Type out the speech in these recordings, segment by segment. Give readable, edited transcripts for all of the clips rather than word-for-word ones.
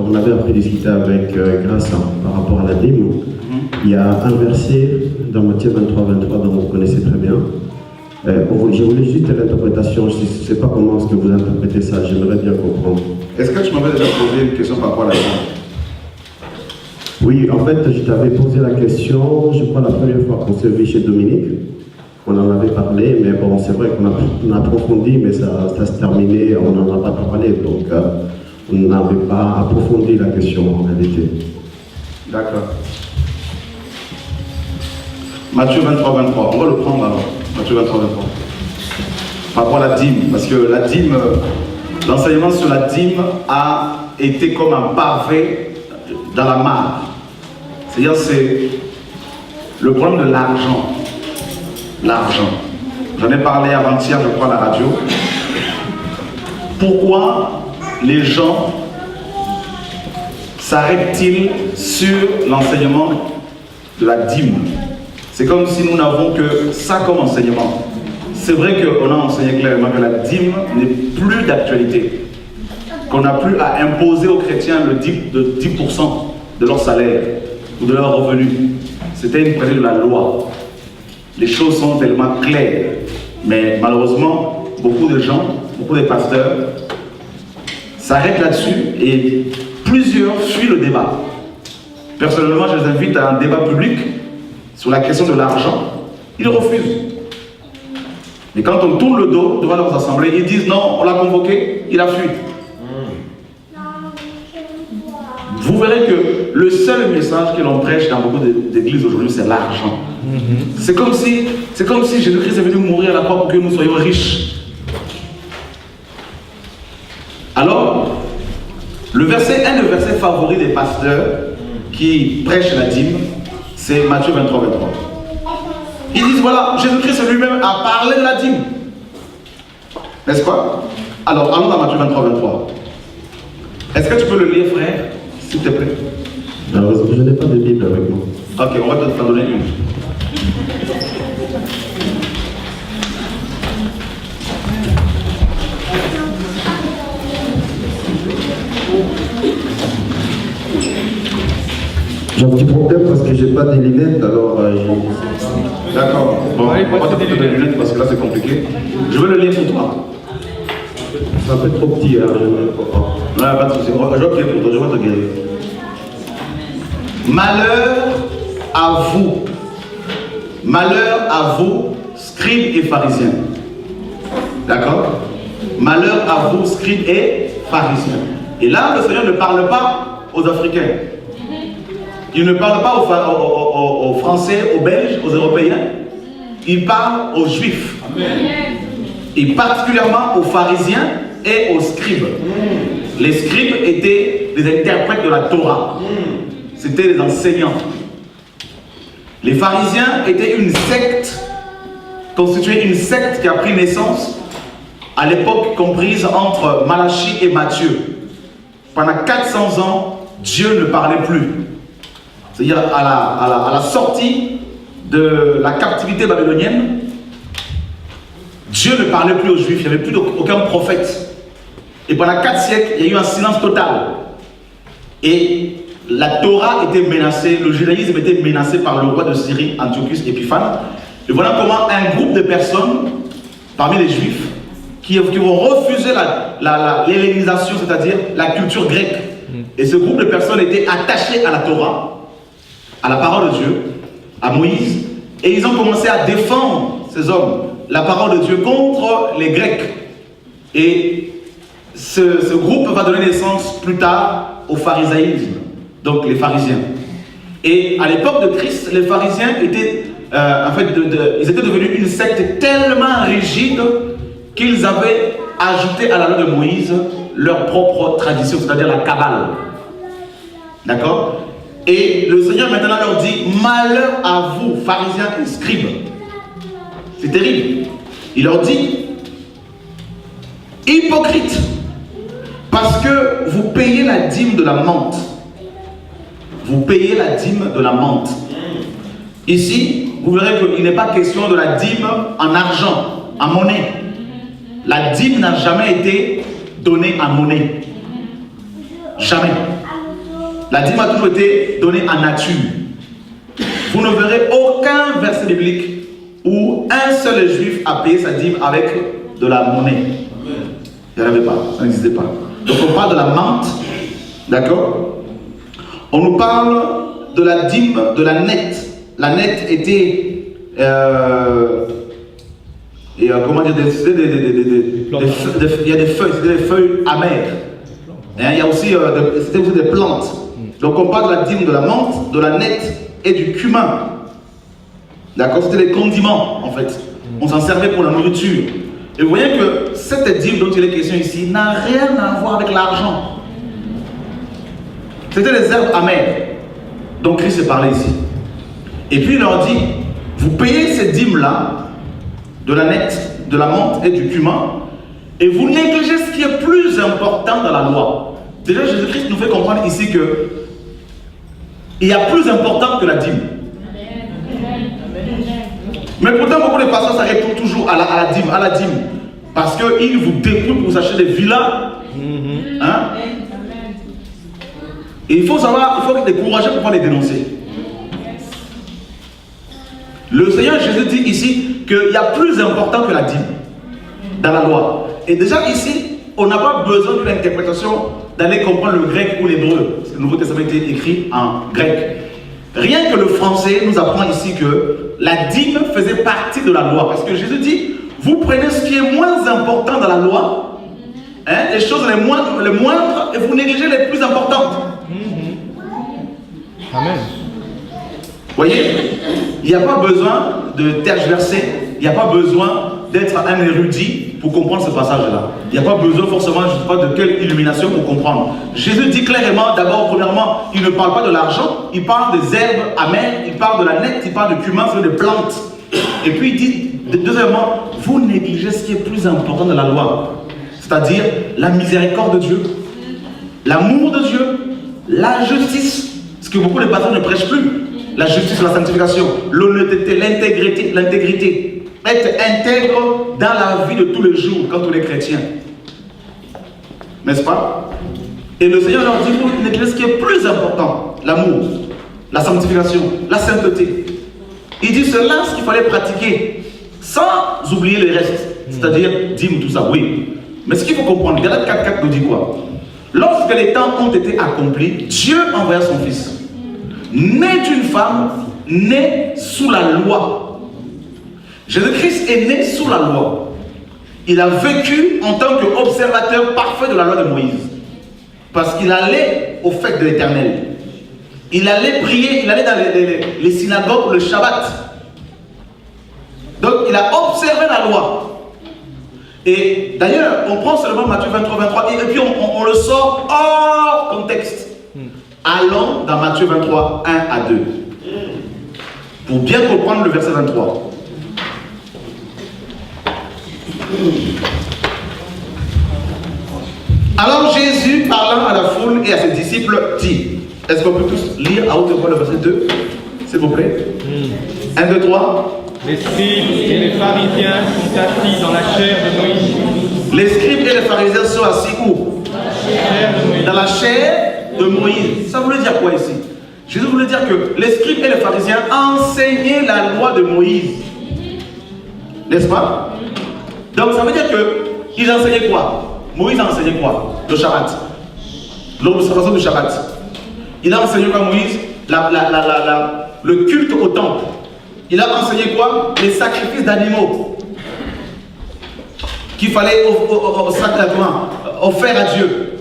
on avait appris à discuter avec Grâce par rapport à la dîme. Il y a un verset dans Matthieu 23, dont vous connaissez très bien. Je voulais juste l'interprétation, je ne sais pas comment est-ce que vous interprétez ça, j'aimerais bien comprendre. Est-ce que tu m'avais déjà posé une question par rapport à la dîme? Oui, en fait, je t'avais posé la question, je crois la première fois qu'on s'est vu chez Dominique. On en avait parlé, mais bon, c'est vrai qu'on a approfondi, mais ça se terminait, on n'en a pas parlé, donc on n'avait pas approfondi la question en réalité. D'accord. Matthieu 23, on va le prendre alors. Matthieu 23. Par rapport à la dîme, parce que la dîme, l'enseignement sur la dîme a été comme un pavé dans la mare. C'est-à-dire, c'est le problème de l'argent. L'argent. J'en ai parlé avant-hier, je crois, à la radio. Pourquoi les gens s'arrêtent-ils sur l'enseignement de la dîme? C'est comme si nous n'avons que ça comme enseignement. C'est vrai qu'on a enseigné clairement que la dîme n'est plus d'actualité. Qu'on n'a plus à imposer aux chrétiens le 10% de leur salaire ou de leur revenu. C'était une pratique de la loi. Les choses sont tellement claires. Mais malheureusement, beaucoup de gens, beaucoup de pasteurs s'arrêtent là-dessus et plusieurs fuient le débat. Personnellement, je les invite à un débat public sur la question de l'argent. Ils refusent. Mais quand on tourne le dos devant leurs assemblées, ils disent non, on l'a convoqué, il a fui. Vous verrez que le seul message que l'on prêche dans beaucoup d'églises aujourd'hui, c'est l'argent. C'est comme si Jésus-Christ est venu mourir à la croix pour que nous soyons riches. Alors, un des versets favoris des pasteurs qui prêchent la dîme, c'est Matthieu 23. Ils disent voilà, Jésus-Christ lui-même a parlé de la dîme. N'est-ce pas? Alors, allons dans Matthieu 23. Est-ce que tu peux le lire, frère, s'il te plaît? Malheureusement, je n'ai pas de Bible avec moi. Ok, on va t'en donner une. J'ai un petit problème parce que j'ai pas des lunettes, alors D'accord. Bon, on va te donner des lunettes parce que là c'est compliqué. Je veux le lire pour toi. c'est un peu trop petit, hein, je ne peux pas. Non, pas de souci. Je vais prier pour toi, je vais te guérir. Malheur à vous. Malheur à vous, scribes et pharisiens. D'accord? Malheur à vous, scribes et pharisiens. Et là, le Seigneur ne parle pas aux Africains. Il ne parle pas aux Français, aux Belges, aux Européens. Il parle aux Juifs. Et particulièrement aux pharisiens et aux scribes. Les scribes étaient les interprètes de la Torah. C'était les enseignants. Les pharisiens étaient une secte, constituée une secte qui a pris naissance à l'époque comprise entre Malachie et Matthieu. Pendant 400 ans, Dieu ne parlait plus. C'est-à-dire à la sortie de la captivité babylonienne, Dieu ne parlait plus aux Juifs, il n'y avait plus aucun prophète. Et pendant 4 siècles, il y a eu un silence total. Et la Torah était menacée, le judaïsme était menacé par le roi de Syrie, Antiochus Épiphane. Et voilà comment un groupe de personnes, parmi les Juifs, qui vont refuser l'hellénisation, c'est-à-dire la culture grecque. Et ce groupe de personnes était attaché à la Torah, à la parole de Dieu, à Moïse, et ils ont commencé à défendre, ces hommes, la parole de Dieu contre les Grecs. Et ce groupe va donner naissance plus tard au pharisaïsme, donc les pharisiens. Et à l'époque de Christ, les pharisiens étaient, ils étaient devenus une secte tellement rigide qu'ils avaient ajouté à la loi de Moïse leur propre tradition, c'est-à-dire la Kabbale. D'accord? Et le Seigneur maintenant leur dit, malheur à vous, pharisiens et scribes. C'est terrible. Il leur dit, hypocrite, parce que vous payez la dîme de la menthe. Vous payez la dîme de la menthe. Ici, vous verrez qu'il n'est pas question de la dîme en argent, en monnaie. La dîme n'a jamais été donnée en monnaie. Jamais. La dîme a toujours été donnée en nature. Vous ne verrez aucun verset biblique où un seul juif a payé sa dîme avec de la monnaie. Il n'y en avait pas, ça n'existait pas. Donc on parle de la menthe, d'accord? On nous parle de la dîme, de la nette. La nette était, comment dire, il y a des feuilles, c'était des feuilles amères. Hein, il y a aussi, c'était aussi des plantes. Donc on parle de la dîme, de la menthe, de la nette et du cumin. D'accord? C'était des condiments en fait. On s'en servait pour la nourriture. Et vous voyez que cette dîme dont il est question ici n'a rien à voir avec l'argent. C'était des herbes amères dont Christ est parlé ici. Et puis il leur dit, vous payez ces dîmes-là, de la nette, de la menthe et du cumin, et vous négligez ce qui est plus important dans la loi. Déjà Jésus-Christ nous fait comprendre ici que il y a plus important que la dîme. Mais pourtant, beaucoup de pasteurs s'arrêtent toujours à la dîme. Parce qu'ils vous dépouillent pour vous acheter des villas. Hein? Et il faut savoir, il faut être courageux pour pouvoir les dénoncer. Le Seigneur Jésus dit ici qu'il y a plus important que la dîme dans la loi. Et déjà ici, on n'a pas besoin d'une interprétation d'aller comprendre le grec ou l'hébreu. Parce que le Nouveau Testament a été écrit en grec. Rien que le français nous apprend ici que la dîme faisait partie de la loi. Parce que Jésus dit, vous prenez ce qui est moins important dans la loi, hein, les choses les moindres, et vous négligez les plus importantes. Amen. Vous voyez, il n'y a pas besoin de tergiverser, il n'y a pas besoin d'être un érudit pour comprendre ce passage-là. Il n'y a pas besoin forcément, je ne sais pas de quelle illumination pour comprendre. Jésus dit clairement, d'abord, premièrement, il ne parle pas de l'argent, il parle des herbes amères, il parle de la nette, il parle de cumin, c'est des plantes. Et puis il dit, deuxièmement, vous négligez ce qui est plus important de la loi, c'est-à-dire la miséricorde de Dieu, l'amour de Dieu, la justice, ce que beaucoup de pasteurs ne prêchent plus. La justice, la sanctification, l'honnêteté, l'intégrité. Être intègre dans la vie de tous les jours quand on est chrétien. N'est-ce pas? Et le Seigneur leur dit, vous négligez ce qui est plus important, l'amour, la sanctification, la sainteté. Il dit cela, ce qu'il fallait pratiquer, sans oublier le reste, c'est-à-dire dîme, tout ça, oui. Mais ce qu'il faut comprendre, Galates 4.4 nous dit quoi? Lorsque les temps ont été accomplis, Dieu envoya son Fils, né d'une femme, né sous la loi. Jésus-Christ est né sous la loi. Il a vécu en tant qu'observateur parfait de la loi de Moïse. Parce qu'il allait au fait de l'Éternel. Il allait prier, il allait dans les synagogues le Shabbat. Donc il a observé la loi. Et d'ailleurs, on prend seulement Matthieu 23, 23 et puis on le sort hors contexte. Allons dans Matthieu 23, 1 à 2. Pour bien comprendre le verset 23. Alors Jésus, parlant à la foule et à ses disciples, dit, est-ce qu'on peut tous lire à haute voix le verset 2, s'il vous plaît? 1, 2, 3. Les scribes et les pharisiens sont assis dans la chair de Moïse. Les scribes et les pharisiens sont assis où? Dans la chair de Moïse. Ça voulait dire quoi ici? Jésus voulait dire que les scribes et les pharisiens enseignaient la loi de Moïse. N'est-ce pas? Donc ça veut dire qu'ils enseignaient quoi? Moïse a enseigné quoi? Le Shabbat. L'observation du Shabbat. Il a enseigné quoi Moïse? Le culte au temple. Il a enseigné quoi? Les sacrifices d'animaux qu'il fallait offrir à Dieu.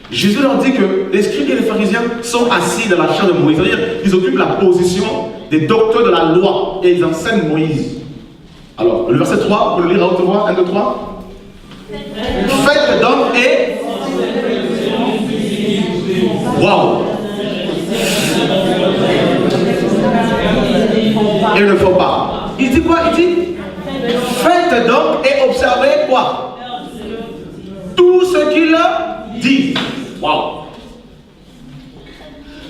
Jésus leur dit que les scribes et les pharisiens sont assis dans la chair de Moïse. C'est-à-dire qu'ils occupent la position des docteurs de la loi et ils enseignent Moïse. Alors, le verset 3, vous le lire à haute voix, 1, 2, 3. Faites donc et... Waouh! Il ne faut pas. Il dit quoi? Il dit faites donc et observez quoi? Tout ce qu'il dit. Waouh!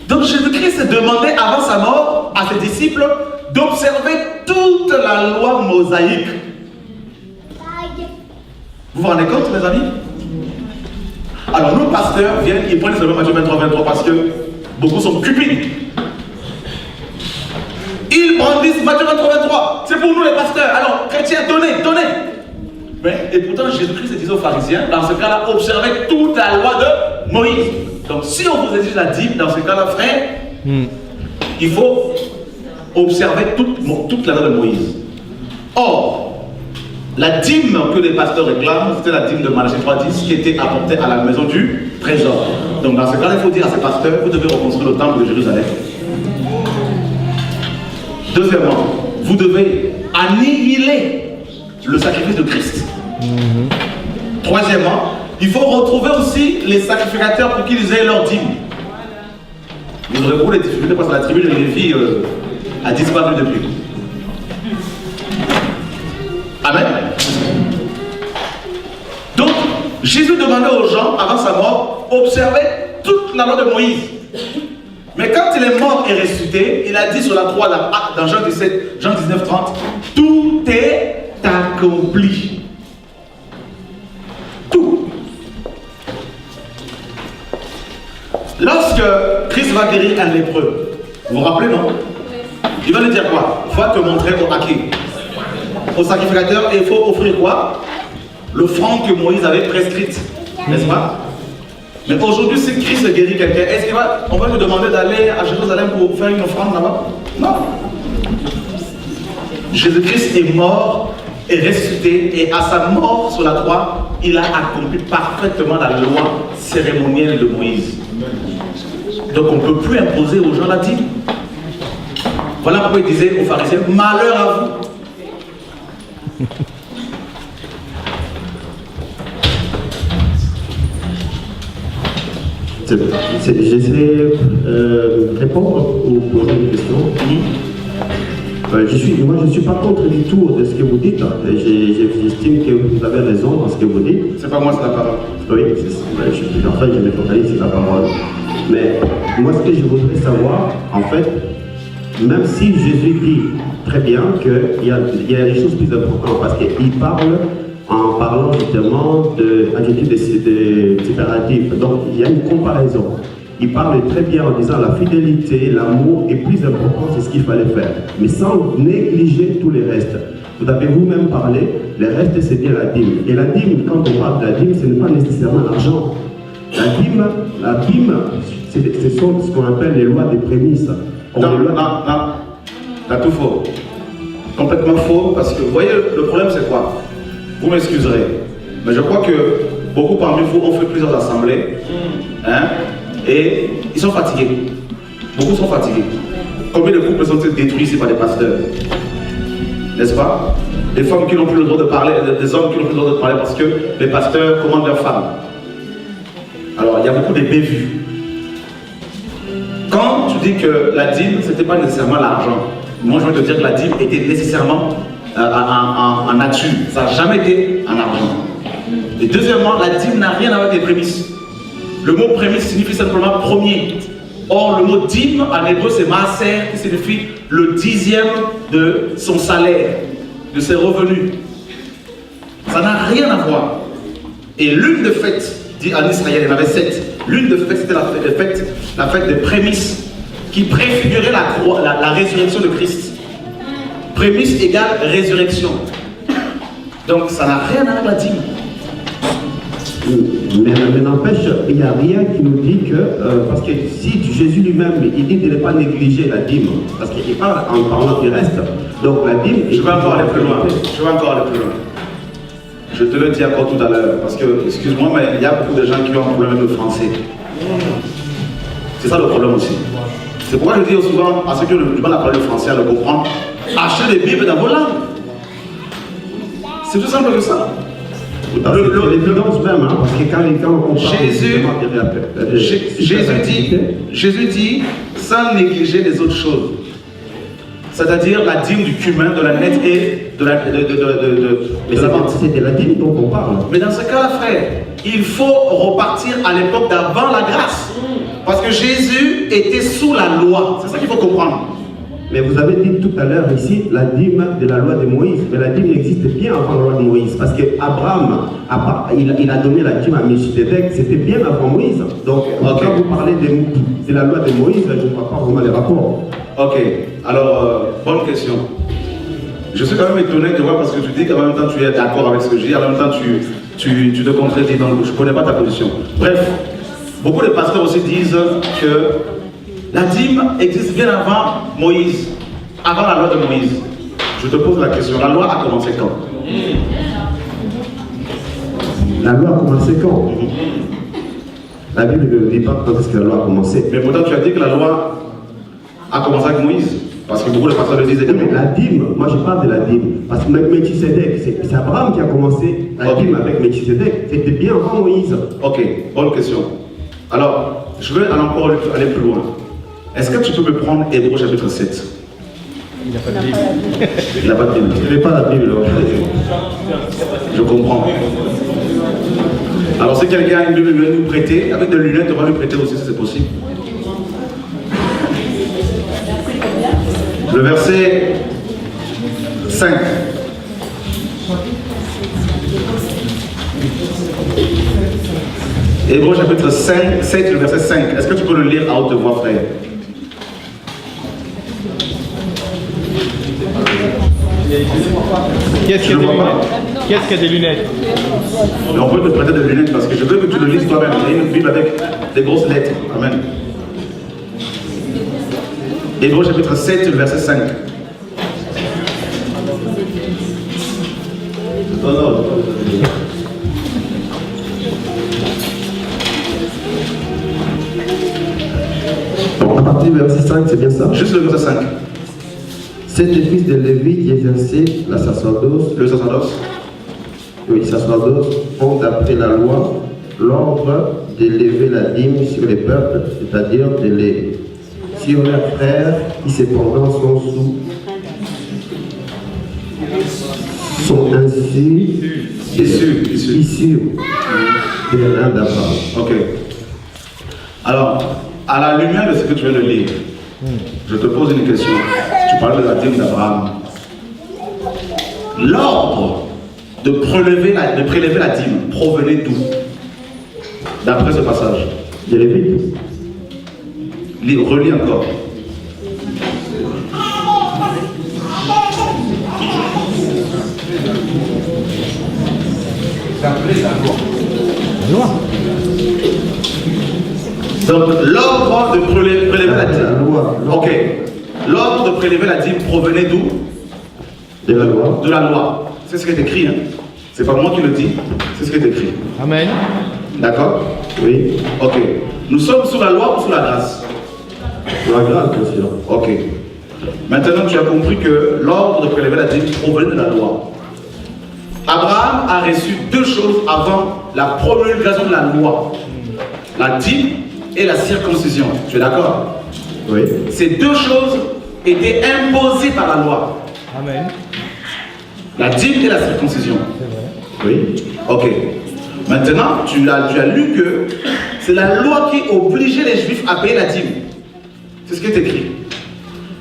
Donc Jésus-Christ demandait avant sa mort à ses disciples d'observer toute la loi mosaïque. Vous vous rendez compte, mes amis? Alors nos pasteurs viennent, ils prennent seulement Matthieu 23, 23 parce que Beaucoup sont cupides. Ils brandissent Matthieu 23. C'est pour nous les pasteurs. Alors, chrétiens, donnez. Mais, et pourtant, Jésus-Christ disait aux pharisiens, dans ce cas-là, observez toute la loi de Moïse. Donc, si on vous exige la dîme, dans ce cas-là, frère, il faut observer toute la loi de Moïse. Or, la dîme que les pasteurs réclament, c'était la dîme de Malachie 3:10 qui était apportée à la maison du trésor. Donc, dans ce cas-là, il faut dire à ces pasteurs, vous devez reconstruire le temple de Jérusalem. Deuxièmement, vous devez annihiler le sacrifice de Christ. Troisièmement, il faut retrouver aussi les sacrificateurs pour qu'ils aient leur dîme. Vous aurez beaucoup de difficultés parce que la tribu de Lévi a disparu depuis. Amen. Donc, Jésus demandait aux gens, avant sa mort, observez toute la loi de Moïse. Mais quand il est mort et ressuscité, il a dit sur la croix dans Jean 19:30, tout est accompli. Tout. Lorsque Christ va guérir un lépreux, vous vous rappelez, non? Il va lui dire quoi? Va te montrer au hakim, au sacrificateur, et il faut offrir quoi? L'offrande que Moïse avait prescrite, n'est-ce pas? Mais aujourd'hui, si Christ guérit quelqu'un, est-ce qu'on va nous demander d'aller à Jérusalem pour faire une offrande là-bas? Non. Jésus-Christ est mort et ressuscité, et à sa mort sur la croix, il a accompli parfaitement la loi cérémonielle de Moïse. Donc on ne peut plus imposer aux gens la dîme. Voilà pourquoi il disait aux pharisiens, malheur à vous. J'essaie de répondre ou poser une question. Moi, je ne suis pas contre du tout de ce que vous dites. J'estime que vous avez raison dans ce que vous dites. C'est pas moi, c'est la parole. Oui, je me focalise sur la parole. Mais moi, ce que je voudrais savoir, en fait, même si Jésus dit très bien qu'il y a des choses plus importantes, parce qu'il parle en parlant justement d'adjectifs de sépaраtifs. Donc, il y a une comparaison. Il parle très bien en disant la fidélité, l'amour est plus important, c'est ce qu'il fallait faire. Mais sans négliger tous les restes. Vous avez vous-même parlé, les restes c'est bien la dîme. Et la dîme, quand on parle de la dîme, ce n'est pas nécessairement l'argent. La dîme, ce sont ce qu'on appelle les lois des prémices. Non, t'as tout faux. Complètement faux, parce que vous voyez, le problème c'est quoi? Vous m'excuserez, mais je crois que beaucoup parmi vous ont fait plusieurs assemblées, et ils sont fatigués. Beaucoup sont fatigués. Combien de couples sont-ils détruits ici par des pasteurs? N'est-ce pas? Des femmes qui n'ont plus le droit de parler, des hommes qui n'ont plus le droit de parler parce que les pasteurs commandent leurs femmes. Alors, il y a beaucoup de bévues. Quand tu dis que la dîme, ce n'était pas nécessairement l'argent, moi je veux te dire que la dîme était nécessairement en nature. Ça n'a jamais été en argent. Et deuxièmement, la dîme n'a rien à voir avec les prémices. Le mot prémisse signifie simplement premier. Or, le mot dîme en hébreu c'est maaser, qui signifie le dixième de son salaire, de ses revenus. Ça n'a rien à voir. Et l'une des fêtes, dit en Israël, il y en avait 7. L'une des fêtes, c'était la fête des prémices, qui préfigurait la résurrection de Christ. Prémisse égale résurrection. Donc ça n'a rien à voir avec la dîme. Mais n'empêche, il n'y a rien qui nous dit que, parce que si Jésus lui-même, il dit de ne pas négliger la dîme, parce qu'il parle en parlant du reste. Donc la dîme... Je vais encore aller plus loin. Je te le dis encore tout à l'heure, parce que, excuse-moi, mais il y a beaucoup de gens qui ont un problème de français. C'est ça le problème aussi. C'est pourquoi je dis souvent à ceux qui ont du mal à parler le français, à le comprendre, achetez des Bibles dans vos langues. C'est tout simple que ça. C'est l'évidence même, hein, parce que quand on parle Jésus dit, sans négliger les autres choses. C'est-à-dire la dîme du cumin, de la nette et de la menthe. C'est de la dîme dont on parle. Mais dans ce cas-là, frère, il faut repartir à l'époque d'avant la grâce. Parce que Jésus était sous la loi. C'est ça qu'il faut comprendre. Mais vous avez dit tout à l'heure ici la dîme de la loi de Moïse. Mais la dîme existe bien avant la loi de Moïse. Parce qu'Abraham, il a donné la dîme à Melchizedek, c'était bien avant Moïse. Donc, quand vous parlez de la loi de Moïse, je ne vois pas vraiment les rapports. Ok, alors, bonne question. Je suis quand même étonné de voir parce que tu dis qu'en même temps tu es d'accord avec ce que je dis, en même temps tu te contredis, donc je ne connais pas ta position. Bref, beaucoup de pasteurs aussi disent que la dîme existe bien avant Moïse, avant la loi de Moïse. Je te pose la question, la loi a commencé quand? La loi a commencé quand? La Bible ne dit pas quand est-ce que la loi a commencé. Mais pourtant tu as dit que la loi a commencé avec Moïse. Parce que beaucoup de pasteurs le disent également. La dîme, moi je parle de la dîme. Parce que Melchizedek, c'est Abraham qui a commencé la dîme avec Melchizedek. C'était bien avant Moïse. Ok, bonne question. Alors, je vais encore aller plus loin. Est-ce que tu peux me prendre Hébreux chapitre 7? Il n'a pas de Bible. Il n'a pas de Bible. Je n'ai pas la Bible. Je comprends. Alors, si quelqu'un a une Bible, veut nous prêter, avec des lunettes, on va lui prêter aussi si c'est possible. Le verset 5. Hébreux chapitre 5, 7, le verset 5. Est-ce que tu peux le lire à haute voix, frère? Qu'est-ce qu'il y a des lunettes? Qu'est-ce qu'il y a des lunettes? Mais on peut te prêter des lunettes parce que je veux que tu le lises toi-même. Il y a une Bible avec des grosses lettres. Amen. Hébreux chapitre 7, le verset 5. À partir du verset 5, c'est bien ça? Juste le verset 5. Sept fils de Lévi qui exerçaient la sacerdoce, Le sacerdoce. oui, sacerdoce, ont d'après la loi l'ordre d'élever la dîme sur les peuples, c'est-à-dire de les sur leurs frères qui cependant sont ainsi issus de l'un d'Abraham. Ok. Alors, à la lumière de ce que tu viens de lire, je te pose une question. Tu parles de la dîme d'Abraham. L'ordre de prélever la dîme provenait d'où? D'après ce passage. De Lévite. Relis encore. Donc l'ordre de prélever la dîme. La loi. Ok. L'ordre de prélever la dîme provenait d'où? De la loi. De la loi. C'est ce qui est écrit. Hein. C'est pas moi qui le dis, c'est ce qui est écrit. Amen. D'accord? Oui. Ok. Nous sommes sous la loi ou sous la grâce? La grâce, bien sûr. Ok. Maintenant, tu as compris que l'ordre de prélever la dîme provenait de la loi. Abraham a reçu deux choses avant la promulgation de la loi. La dîme et la circoncision. Tu es d'accord? Oui. Ces deux choses étaient imposées par la loi. Amen. La dîme et la circoncision. Oui. Ok. Maintenant, tu as lu que c'est la loi qui obligeait les Juifs à payer la dîme. C'est ce qui est écrit.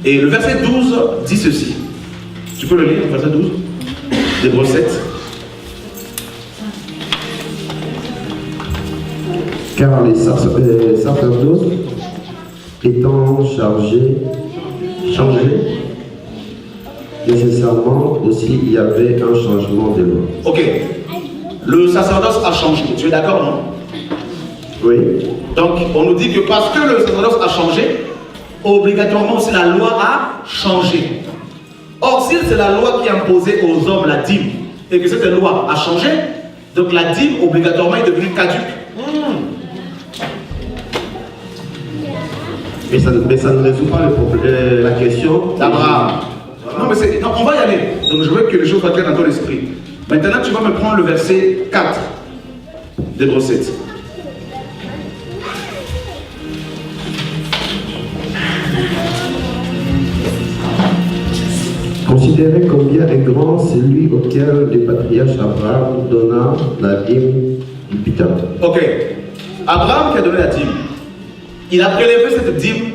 Et le verset 12 dit ceci. Tu peux le lire, le verset 12 d'Hébreux 7. Car les sacerdoces étant changés, nécessairement aussi il y avait un changement de loi. Ok. Le sacerdoce a changé. Tu es d'accord, non? Oui. Donc, on nous dit que parce que le sacerdoce a changé, obligatoirement aussi la loi a changé. Or, si c'est la loi qui imposait aux hommes la dîme et que cette loi a changé, donc la dîme obligatoirement est devenue caduque. Mais ça ne résout pas la question d'Abraham. Non, mais non, on va y aller. Donc, je veux que les choses soient claires dans ton esprit. Maintenant, tu vas me prendre le verset 4 d'Hébreux 7. Considérez combien est grand celui auquel le patriarche Abraham donna la dîme du butin. Ok. Abraham qui a donné la dîme, il a prélevé cette dîme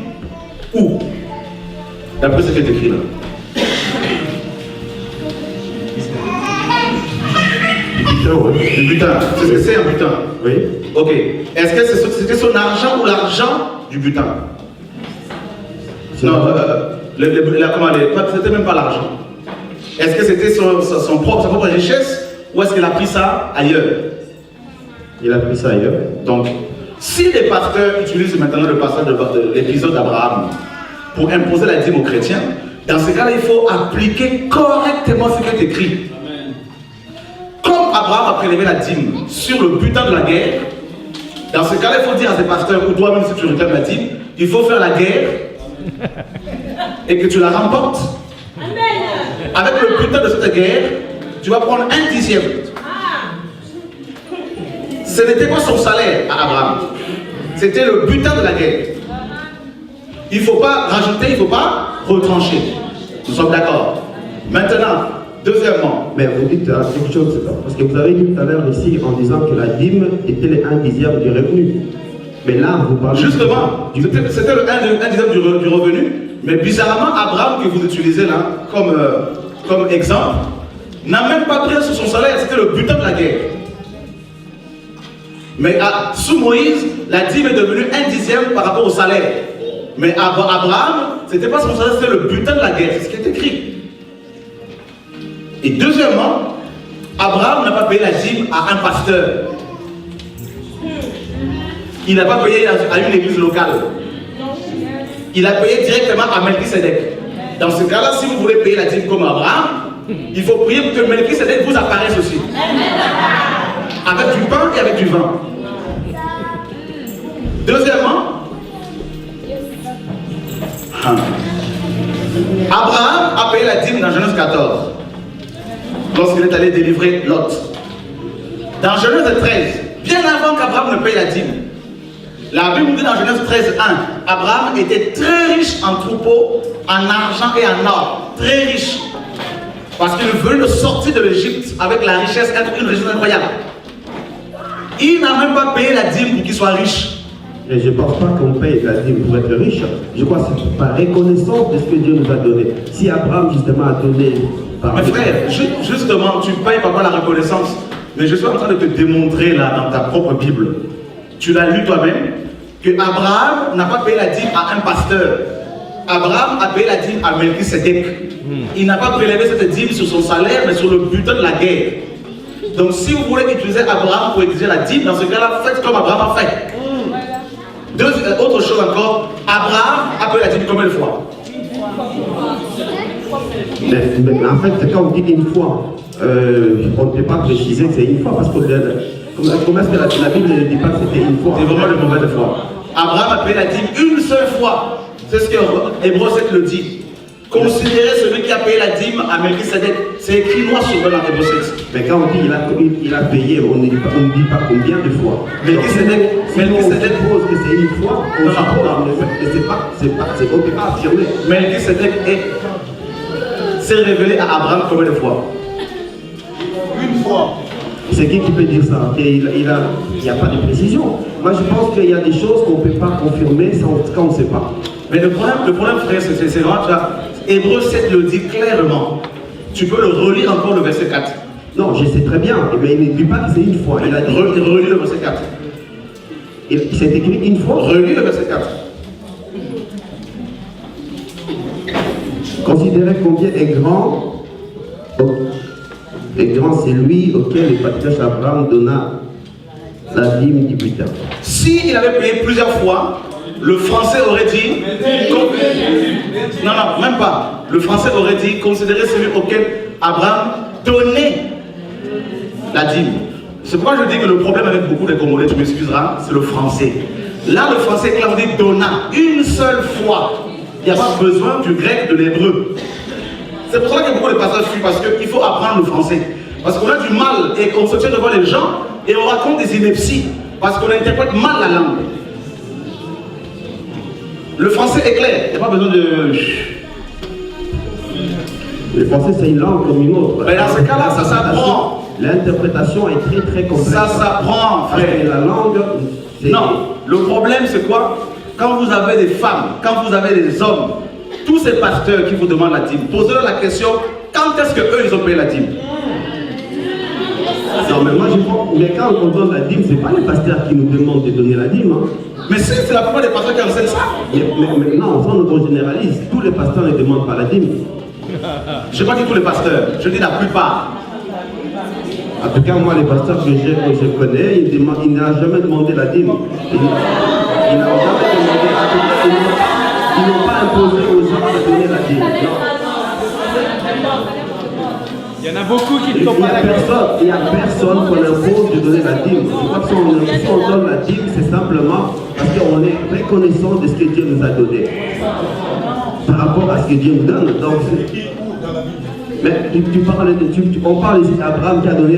où? D'après ce qui est écrit là. Butin, ouais. Du butin. C'est ce que c'est un butin. Oui. Ok. Est-ce que c'était son argent ou l'argent du butin? Non, c'était même pas l'argent. Est-ce que c'était sa propre richesse ou est-ce qu'il a pris ça ailleurs? Il a pris ça ailleurs. Donc, si les pasteurs utilisent maintenant le passage de l'épisode d'Abraham pour imposer la dîme aux chrétiens, dans ce cas-là, il faut appliquer correctement ce qui est écrit. Comme Abraham a prélevé la dîme sur le butin de la guerre, dans ce cas-là, il faut dire à ces pasteurs, ou toi-même si tu réclames la dîme, il faut faire la guerre et que tu la remportes. Avec le butin de cette guerre, tu vas prendre 1/10. Ce n'était pas son salaire à Abraham, c'était le butin de la guerre. Il ne faut pas rajouter, il ne faut pas retrancher. Nous sommes d'accord. Maintenant, deuxièmement. Mais vous dites quelque chose, parce que vous avez dit tout à l'heure ici en disant que la dîme était les 1/10 du revenu. Mais là, vous parlez. Justement, c'était le 1/10 du revenu, mais bizarrement, Abraham, que vous utilisez là comme exemple, n'a même pas pris sur son salaire, c'était le butin de la guerre. Mais sous Moïse, la dîme est devenue 1/10 par rapport au salaire. Mais Abraham, c'était pas son salaire, c'était le butin de la guerre, c'est ce qui est écrit. Et deuxièmement, Abraham n'a pas payé la dîme à un pasteur. Il n'a pas payé à une église locale. Il a payé directement à Melchisedec. Dans ce cas-là, si vous voulez payer la dîme comme Abraham, il faut prier pour que Melchisedec vous apparaisse aussi. Avec du pain et avec du vin. Deuxièmement, Abraham a payé la dîme dans Genèse 14. Lorsqu'il est allé délivrer Lot. Dans Genèse 13, bien avant qu'Abraham ne paye la dîme, la Bible nous dit dans Genèse 13, 1, Abraham était très riche en troupeaux, en argent et en or. Très riche. Parce qu'il venait de sortir de l'Égypte avec la richesse, une richesse incroyable. Il n'a même pas payé la dîme pour qu'il soit riche. Et je ne pense pas qu'on paye la dîme pour être riche. Je crois que c'est par reconnaissance de ce que Dieu nous a donné. Si Abraham justement a donné... Mais frère, justement, tu payes pas la reconnaissance. Mais je suis en train de te démontrer là, dans ta propre Bible, tu l'as lu toi-même, que Abraham n'a pas payé la dîme à un pasteur. Abraham a payé la dîme à Melchisedec. Il n'a pas prélevé cette dîme sur son salaire, mais sur le butin de la guerre. Donc si vous voulez utiliser Abraham pour exiger la dîme, dans ce cas-là, faites comme Abraham a fait. Autre chose encore, Abraham a payé la dîme combien de fois? Mais en fait, quand on dit une fois, on ne peut pas préciser que c'est une fois, parce que comment est-ce que la Bible ne dit pas que c'était une fois? C'est vraiment le mauvais de foi. Abraham a payé la dîme une seule fois. C'est ce que Hébreux 7 le dit. Considérez celui qui a payé la dîme à Melchisedec. C'est écrit noir sur blanc dans Hébreux 7. Mais quand on dit il a payé, on ne dit pas combien de fois. Melchisedec suppose que c'est une fois, on ne peut pas affirmer. Melchisedec s'est révélé à Abraham combien de fois? Une fois. C'est qui peut dire ça? Il n'y a pas de précision. Moi je pense qu'il y a des choses qu'on ne peut pas confirmer quand on ne sait pas. Mais le problème frère, c'est vraiment ça. Hébreux 7 le dit clairement. Tu peux le relire encore le verset 4. Non, je sais très bien, mais il ne dit pas que c'est une fois. Il a dit relis le verset 4. C'est écrit une fois. Relis le verset 4. Considérez combien est grand. Et grand, c'est lui auquel le patriarche Abraham donna la dîme du butin. S'il avait payé plusieurs fois, le français aurait dit... Non, même pas. Le français aurait dit, considérez celui auquel Abraham donnait la dîme. C'est pourquoi je dis que le problème avec beaucoup de Congolais, tu m'excuseras, c'est le français. Là, le français, quand on dit donna, une seule fois, il n'y a pas besoin du grec, de l'hébreu. C'est pour ça que beaucoup de passages fuient, parce qu'il faut apprendre le français. Parce qu'on a du mal et qu'on se tient devant les gens et on raconte des inepties. Parce qu'on interprète mal la langue. Le français est clair, il n'y a pas besoin de... Le français, c'est une langue comme une autre. Mais dans ce cas-là, ça s'apprend. L'interprétation est très très complexe. Ça s'apprend, frère. La langue... Non, le problème c'est quoi? Quand vous avez des femmes, quand vous avez des hommes tous ces pasteurs qui vous demandent la dîme, posez-leur la question, quand est-ce qu'eux ils ont payé la dîme? Non, mais moi je crois, mais quand on donne la dîme, c'est pas les pasteurs qui nous demandent de donner la dîme. Hein. Mais si, c'est la plupart des pasteurs qui enseignent ça. Mais non, on généralise. Tous les pasteurs ne demandent pas la dîme. Je n'ai pas dit tous les pasteurs, je dis la plupart. En tout cas, moi, les pasteurs que je connais, ils n'ont jamais demandé la dîme. Ils n'ont jamais demandé. En tout cas, ils n'ont pas imposé aux gens de donner la dîme. Non. Il y en a beaucoup qui ne sont pas d'accord. Il n'y a personne qu'on impose de donner la dîme. Je crois que si on donne la dîme, c'est simplement parce qu'on est reconnaissant de ce que Dieu nous a donné. Par rapport à ce que Dieu nous donne. Donc, mais on parle ici d'Abraham qui a donné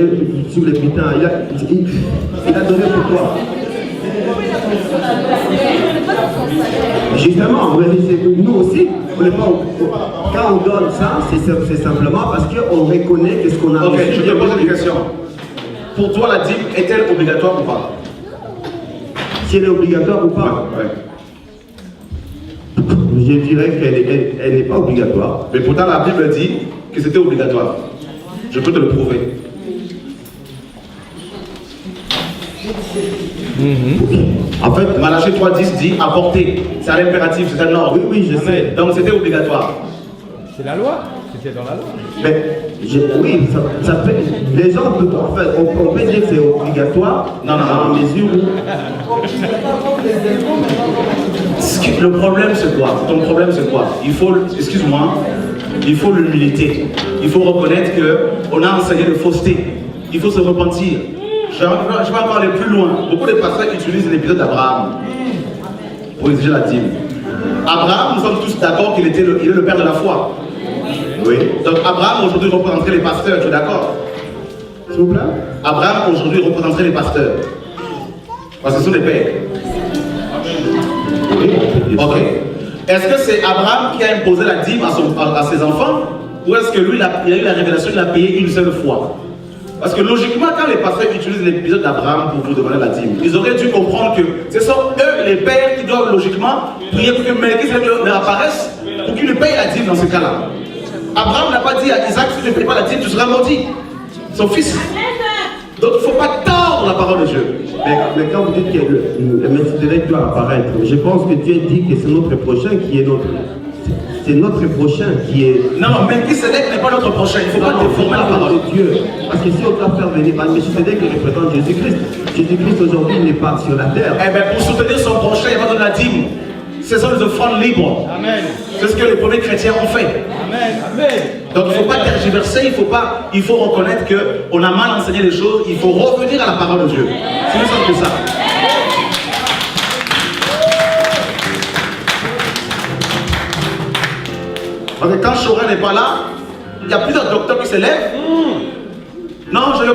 sur les putains. Il a donné pour toi. Justement, nous aussi, quand on donne ça, c'est simplement parce qu'on reconnaît que ce qu'on a. Ok, je te pose une question. Pour toi, la dîme est-elle obligatoire ou pas? Si elle est obligatoire ou pas? Ouais. Je dirais qu'elle n'est pas obligatoire. Mais pourtant, la Bible dit que c'était obligatoire. Je peux te le prouver. En fait, Malachie 3.10 dit apporter. C'est un impératif, c'est un ordre. Oui, je sais. Donc c'était obligatoire. C'est la loi. C'était dans la loi. Mais oui, ça fait. Les gens peuvent. En fait, on peut dire que c'est obligatoire. Non. En mesure où. Le problème c'est quoi? Ton problème c'est quoi? Il faut, excuse-moi, il faut l'humilité. Il faut reconnaître qu'on a enseigné de fausseté. Il faut se repentir. Je vais encore aller plus loin. Beaucoup de pasteurs utilisent l'épisode d'Abraham pour exiger la dîme. Abraham, nous sommes tous d'accord qu'il est le père de la foi. Oui. Donc Abraham aujourd'hui représenterait les pasteurs, tu es d'accord? S'il vous plaît? Abraham aujourd'hui représenterait les pasteurs. Parce que ce sont les pères. Ok. Est-ce que c'est Abraham qui a imposé la dîme à ses enfants? Ou est-ce que lui, il a eu la révélation, il a payé une seule fois? Parce que logiquement, quand les pasteurs utilisent l'épisode d'Abraham pour vous demander la dîme, ils auraient dû comprendre que ce sont eux, les pères, qui doivent logiquement prier pour que Melchisedec leur apparaisse, pour qu'il lui paye la dîme dans ce cas-là. Abraham n'a pas dit à Isaac, si tu ne payes pas la dîme, tu seras maudit. Son fils. Donc il ne faut pas tordre la parole de Dieu. Mais quand vous dites que le Melchisedec doit apparaître, je pense que Dieu dit que c'est notre prochain qui est notre. C'est notre prochain qui est. Non, Melchisedec n'est pas notre prochain. Il ne faut pas déformer la parole de Dieu. Parce que si on doit faire venir Melchisedec qui représente Jésus-Christ, Jésus-Christ aujourd'hui n'est pas sur la terre. Eh bien, pour soutenir son prochain, il va donner la dîme. Ce sont les offrandes libres. Amen. C'est ce que les premiers chrétiens ont fait. Amen. Amen. Donc il ne faut pas tergiverser, il faut reconnaître qu'on a mal enseigné les choses, il faut revenir à la parole de Dieu. C'est plus simple que ça. Parce que quand Choré n'est pas là, il y a plusieurs docteurs qui s'élèvent. Non, je le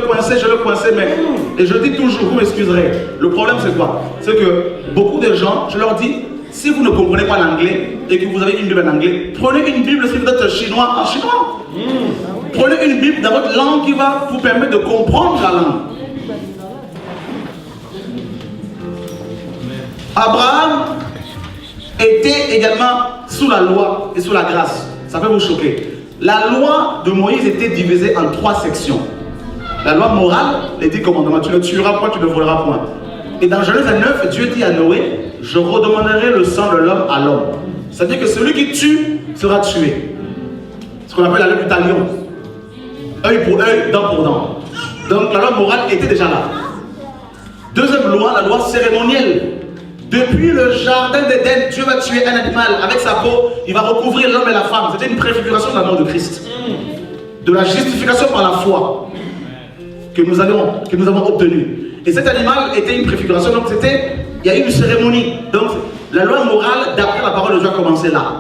coinçais, mais. Et je dis toujours, vous m'excuserez. Le problème, c'est quoi? C'est que beaucoup de gens, je leur dis, si vous ne comprenez pas l'anglais et que vous avez une Bible en anglais, prenez une Bible si vous êtes chinois en chinois. Prenez une Bible dans votre langue qui va vous permettre de comprendre la langue. Abraham était également sous la loi et sous la grâce. Ça peut vous choquer. La loi de Moïse était divisée en 3 sections. La loi morale, les 10 commandements, tu ne tueras point, tu ne voleras point. Et dans Genèse 9, Dieu dit à Noé, je redemanderai le sang de l'homme à l'homme. C'est-à-dire que celui qui tue sera tué. Ce qu'on appelle la loi du talion. Œil pour œil, dent pour dent. Donc la loi morale était déjà là. Deuxième loi, la loi cérémonielle. Depuis le jardin d'Éden, Dieu va tuer un animal. Avec sa peau, il va recouvrir l'homme et la femme. C'était une préfiguration de la mort de Christ. De la justification par la foi que nous avons obtenue. Et cet animal était une préfiguration, donc il y a eu une cérémonie. Donc la loi morale, d'après la parole de Dieu, a commencé là.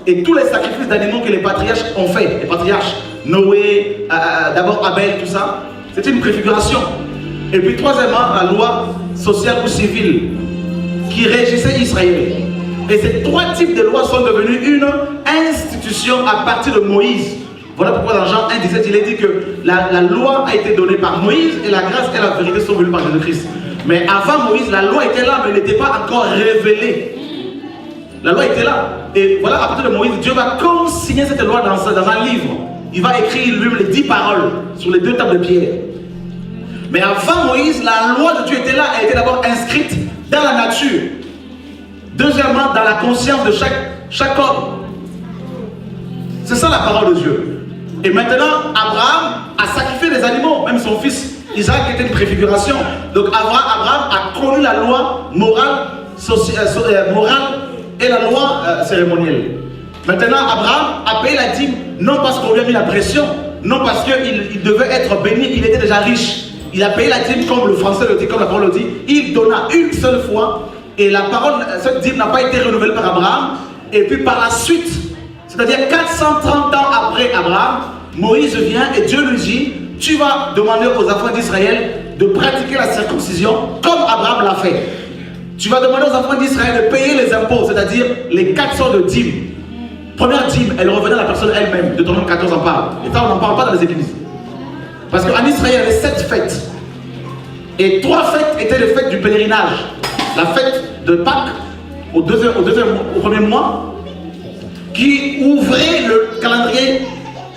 Et tous les sacrifices d'animaux que les patriarches ont fait, les patriarches, Noé, d'abord Abel, tout ça, c'était une préfiguration. Et puis troisièmement, la loi sociale ou civile qui régissait Israël. Et ces 3 types de lois sont devenus une institution à partir de Moïse. Voilà pourquoi dans Jean 1,17, il est dit que la loi a été donnée par Moïse et la grâce et la vérité sont venues par Jésus-Christ. Mais avant Moïse, la loi était là, mais elle n'était pas encore révélée. La loi était là. Et voilà, à partir de Moïse, Dieu va consigner cette loi dans un livre. Il va écrire lui les 10 paroles sur les 2 tables de pierre. Mais avant Moïse, la loi de Dieu était là. Elle était d'abord inscrite dans la nature. Deuxièmement, dans la conscience de chaque homme. C'est ça la parole de Dieu. Et maintenant, Abraham a sacrifié des animaux. Même son fils Isaac était une préfiguration. Donc Abraham a connu la loi morale, et la loi cérémonielle. Maintenant, Abraham a payé la dîme, non parce qu'on lui a mis la pression, non parce qu'il devait être béni, il était déjà riche. Il a payé la dîme comme le français le dit, comme la parole le dit. Il donna une seule fois, et la parole, cette dîme n'a pas été renouvelée par Abraham. Et puis par la suite, c'est-à-dire 430 ans après Abraham, Moïse vient et Dieu lui dit, tu vas demander aux enfants d'Israël de pratiquer la circoncision comme Abraham l'a fait. Tu vas demander aux enfants d'Israël de payer les impôts, c'est-à-dire les 400 de dîmes. Première dîme, elle revenait à la personne elle-même. Deutéronome 14 en parle. Et ça, on n'en parle pas dans les églises. Parce qu'en Israël, il y avait 7 fêtes. Et 3 fêtes étaient les fêtes du pèlerinage. La fête de Pâques, au premier mois, qui ouvrait le calendrier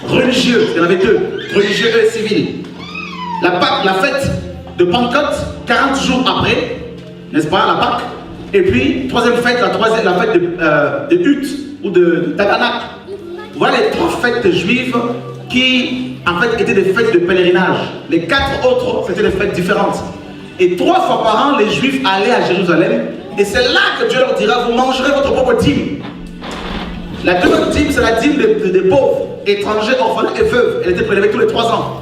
religieux. Il y en avait 2, religieux et civil. La fête de Pentecôte, 40 jours après, n'est-ce pas, la Pâque. Et puis, troisième fête, la fête de Hutte ou de Tabernacle. Voilà les 3 fêtes juives qui, en fait, étaient des fêtes de pèlerinage. Les 4 autres, c'était des fêtes différentes. Et 3 fois par an, les Juifs allaient à Jérusalem. Et c'est là que Dieu leur dira, vous mangerez votre propre dîme. La deuxième dîme, c'est la dîme des pauvres, étrangers, orphelins et veuves. Elle était prélevée tous les 3 ans.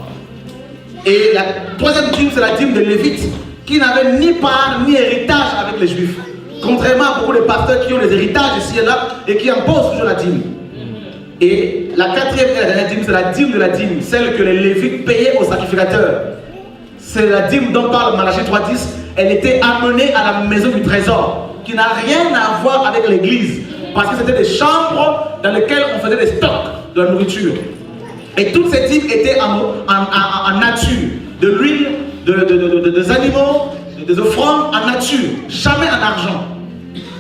Et la troisième dîme, c'est la dîme des Lévites, qui n'avaient ni part ni héritage avec les Juifs. Contrairement à beaucoup de pasteurs qui ont des héritages ici et là et qui imposent toujours la dîme. Et la 4e et la dernière dîme, c'est la dîme de la dîme, celle que les Lévites payaient aux sacrificateurs. C'est la dîme dont parle Malachie 3.10. Elle était amenée à la maison du trésor, qui n'a rien à voir avec l'église, parce que c'était des chambres dans lesquelles on faisait des stocks de la nourriture. Et toutes ces dîmes étaient en nature, de l'huile, des animaux, des offrandes en nature, jamais en argent.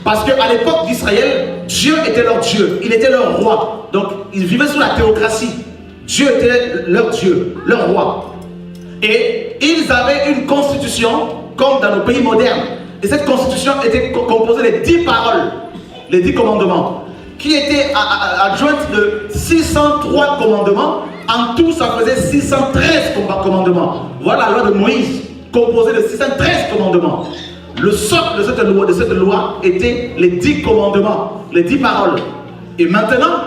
Parce qu'à l'époque d'Israël, Dieu était leur Dieu, il était leur roi. Donc ils vivaient sous la théocratie. Dieu était leur Dieu, leur roi. Et ils avaient une constitution comme dans nos pays modernes. Et cette constitution était composée des 10 paroles, les 10 commandements, qui étaient adjointes de 603 commandements. En tout, ça faisait 613 commandements. Voilà la loi de Moïse, composée de 613 commandements. Le socle de cette loi était les 10 commandements, les 10 paroles. Et maintenant,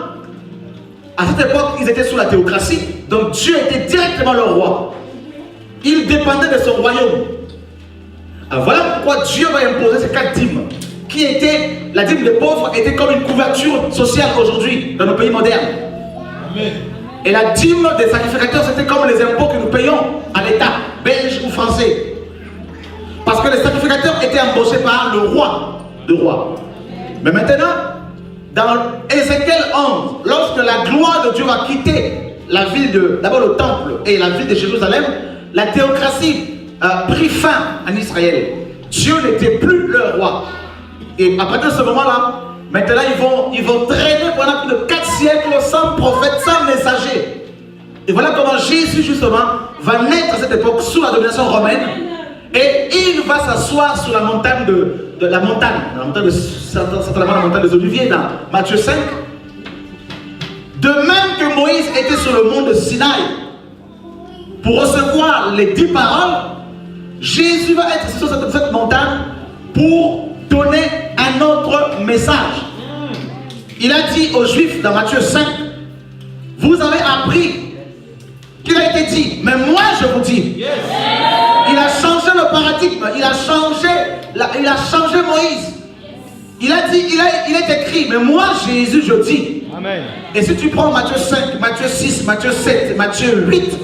à cette époque, ils étaient sous la théocratie, donc Dieu était directement leur roi. Il dépendait de son royaume. Alors voilà pourquoi Dieu va imposer ces 4 dîmes, qui étaient, la dîme des pauvres était comme une couverture sociale aujourd'hui dans nos pays modernes. Amen. Et la dîme des sacrificateurs, c'était comme les impôts que nous payons à l'État, belge ou français. Parce que les sacrificateurs étaient embauchés par le roi. Mais maintenant, dans Ézéchiel 11, lorsque la gloire de Dieu va quitter la ville d'abord le temple et la ville de Jérusalem, la théocratie a pris fin en Israël. Dieu n'était plus leur roi. Et à partir de ce moment-là, maintenant ils vont traîner pendant plus de 4 siècles sans prophète, sans messager. Et voilà comment Jésus justement va naître à cette époque sous la domination romaine. Et il va s'asseoir sur la montagne certainement la montagne des Oliviers dans Matthieu 5. De même que Moïse était sur le mont de Sinaï pour recevoir les 10 paroles, Jésus va être sur cette montagne pour donner un autre message. Il a dit aux Juifs dans Matthieu 5, vous avez appris qu'il a été dit, mais moi je vous dis. Yes. Il a changé le paradigme, il a changé Moïse. Il a dit, il est écrit, mais moi Jésus je dis. Amen. Et si tu prends Matthieu 5, Matthieu 6, Matthieu 7, Matthieu 8,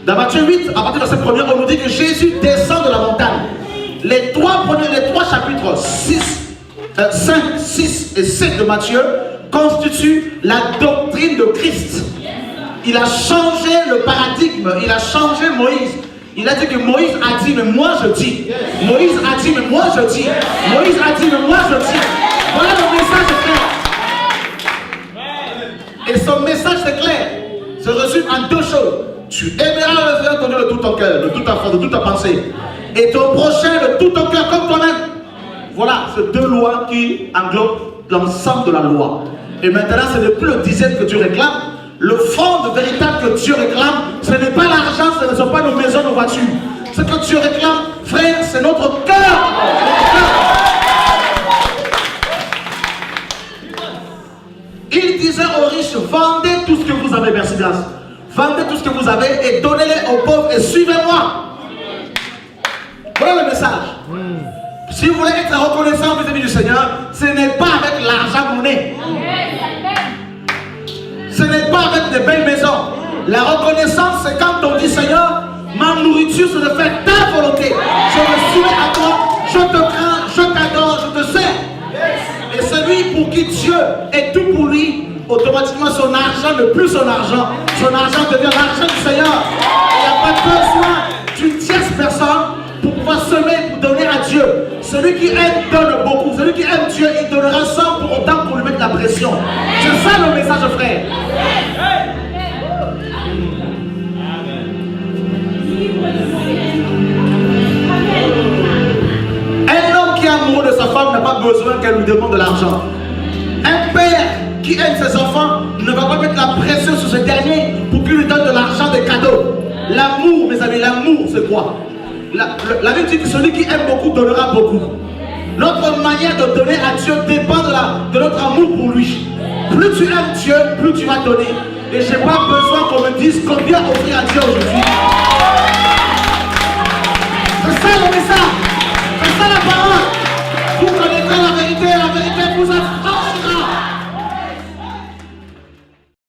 dans Matthieu 8, à partir de cette première, on nous dit que Jésus descend de la montagne. Les trois chapitres 5, 6 et 7 de Matthieu constituent la doctrine de Christ. Il a changé le paradigme, il a changé Moïse. Il a dit que Moïse a dit, mais moi je dis. Moïse a dit, mais moi je dis. Moïse a dit, mais moi je dis. ton cœur, de toute ta force, de toute ta pensée. Et ton prochain de tout ton cœur comme toi-même. Voilà, c'est deux lois qui englobent l'ensemble de la loi. Et maintenant, ce n'est plus le dixième que tu réclames. Le fond véritable que tu réclames, ce n'est pas l'argent, ce ne sont pas nos maisons, nos voitures. Ce que tu réclames, frère, c'est notre cœur. Il disait aux riches, vendez tout ce que vous avez, merci grâce. Vendez tout ce que vous avez et donnez-les aux pauvres et suivez-moi. Voilà le message. Si vous voulez être reconnaissant vis-à-vis du Seigneur, ce n'est pas avec l'argent monnaie. Ce n'est pas avec des belles maisons. La reconnaissance, c'est quand on dit Seigneur, ma nourriture, c'est de faire ta volonté. Je me soumets à toi, je te crains, je t'adore, je te sers. Et celui pour qui Dieu est tout pour lui, automatiquement son argent n'est plus son argent devient l'argent du Seigneur. Il n'y a pas besoin d'une tierce personne pour pouvoir semer, pour donner à Dieu. Celui qui aime donne beaucoup. Celui qui aime Dieu, il donnera sans pour autant qu'on lui mette la pression. C'est ça le message, frère. Un homme qui est amoureux de sa femme n'a pas besoin qu'elle lui demande de l'argent. Un père qui aime ses enfants ne va pas mettre la pression sur ce dernier pour qu'il lui donne de l'argent, des cadeaux. L'amour, mes amis, l'amour, c'est quoi? La Bible dit que celui qui aime beaucoup donnera beaucoup. Notre manière de donner à Dieu dépend de notre amour pour lui. Plus tu aimes Dieu, plus tu vas donner. Et je n'ai pas besoin qu'on me dise combien offrir à Dieu aujourd'hui.